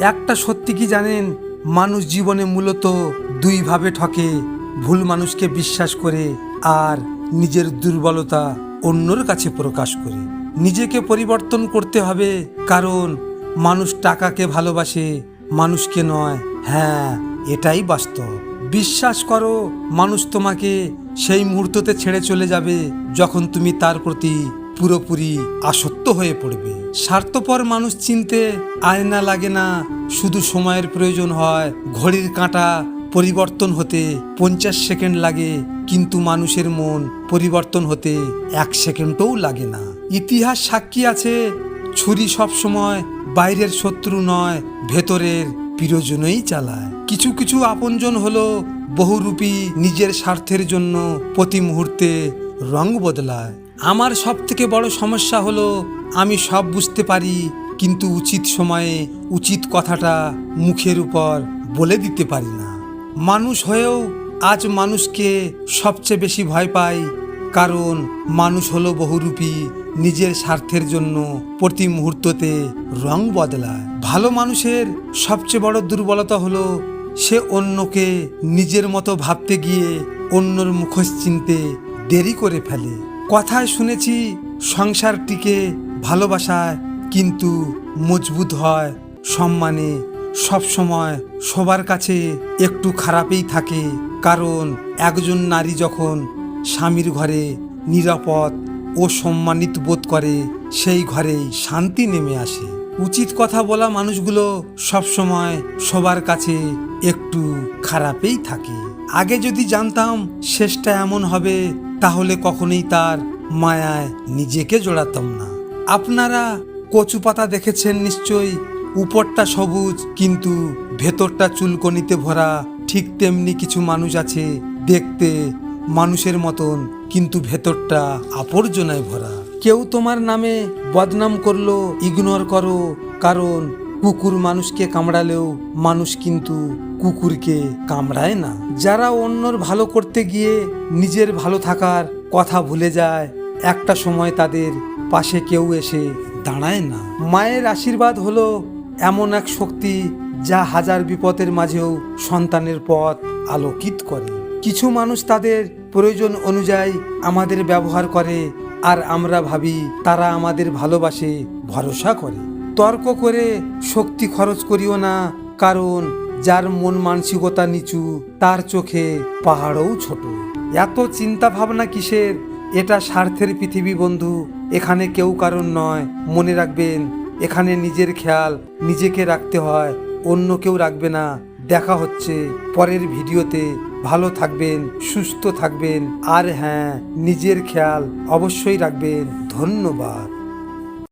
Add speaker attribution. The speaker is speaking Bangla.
Speaker 1: একটা সত্যি কি জানেন, মানুষ জীবনে মূলত দুইভাবে ঠকে। ভুল মানুষকে বিশ্বাস করে আর নিজের দুর্বলতা অন্যর কাছে প্রকাশ করে। নিজেকে পরিবর্তন করতে হবে, কারণ মানুষ টাকাকে ভালোবাসে, মানুষকে নয়। হ্যাঁ, এটাই বাস্তব। বিশ্বাস করো, মানুষ তোমাকে সেই মুহূর্ততে ছেড়ে চলে যাবে যখন তুমি তার প্রতি পুরোপুরি আসক্ত হয়ে পড়বে। স্বার্থপর মানুষ চিনতে আয়না লাগে না, শুধু সময়ের প্রয়োজন হয়। ঘড়ির কাঁটা পরিবর্তন হতে 50 সেকেন্ড লাগে, কিন্তু মানুষের মন পরিবর্তন হতে 1 সেকেন্ডও লাগে না। ইতিহাস সাক্ষী আছে, ছুরি সবসময় বাইরের শত্রু নয়, ভেতরের প্রিয়জনই চালায়। কিছু কিছু আপনজন হলো বহুরূপী, নিজের স্বার্থের জন্য প্রতি মুহূর্তে রং বদলায়। আমার সব থেকে বড় সমস্যা হলো আমি সব বুঝতে পারি, কিন্তু উচিত সময়ে উচিত কথাটা মুখের উপর বলে দিতে পারি না। মানুষ হয়েও আজ মানুষকে সবচেয়ে বেশি ভয় পাই, কারণ মানুষ হলো বহুরূপী, নিজের স্বার্থের জন্য প্রতি মুহূর্ততে রং বদলায়। ভালো মানুষের সবচেয়ে বড় দুর্বলতা হলো সে অন্যকে নিজের মতো ভাবতে গিয়ে অন্যর মুখোশ চিনতে দেরি করে ফেলে। কথায় শুনেছি সংসার টিকে ভালোবাসায়, কিন্তু মজবুত হয় সম্মানে। সবসময় সবার কাছে একটু খারাপই থাকে, কারণ একজন নারী যখন স্বামীর ঘরে নিরাপদ ও সম্মানিত বোধ করে, সেই ঘরেই শান্তি নেমে আসে। উচিত কথা বলা মানুষগুলো সবসময় সবার কাছে একটু খারাপই থাকে। আগে যদি জানতাম শেষটা এমন হবে, তাহলে কখনোই তার মায়ায় নিজেকে জড়াতাম না। আপনারা কচু পাতা দেখেছেন নিশ্চয়ই, উপরটা সবুজ কিন্তু ভেতরটা চুলকনিতে ভরা। ঠিক তেমনি কিছু মানুষ আছে, দেখতে মানুষের মতন কিন্তু ভেতরটা আবর্জনায় ভরা। কেউ তোমার নামে বদনাম করলো, ইগনোর করো, কারণ কুকুর মানুষকে কামড়ালেও মানুষ কিন্তু কুকুরকে কামড়ায় না। যারা অন্যর ভালো করতে গিয়ে নিজের ভালো থাকার কথা ভুলে যায়, একটা সময় তাদের পাশে কেউ এসে দাঁড়ায় না। মায়ের আশীর্বাদ হলো এমন এক শক্তি যা হাজার বিপদের মাঝেও সন্তানের পথ আলোকিত করে। কিছু মানুষ তাদের প্রয়োজন অনুযায়ী আমাদের ব্যবহার করে, আর আমরা ভাবি তারা আমাদের ভালোবাসে, ভরসা করে। তর্ক করে শক্তি খরচ করিও না, কারণ যার মন মানসিকতা নিচু তার চোখে পাহাড়ও ছোট। এত চিন্তা ভাবনা কিসের? এটা স্বার্থের পৃথিবী বন্ধু, এখানে কেউ কারণ নয়। মনে রাখবেন, এখানে নিজের খেয়াল নিজেকে রাখতে হয়, অন্য কেউ রাখবে না। দেখা হচ্ছে পরের ভিডিওতে। ভালো থাকবেন, সুস্থ থাকবেন, আর হ্যাঁ, নিজের খেয়াল অবশ্যই রাখবেন। ধন্যবাদ।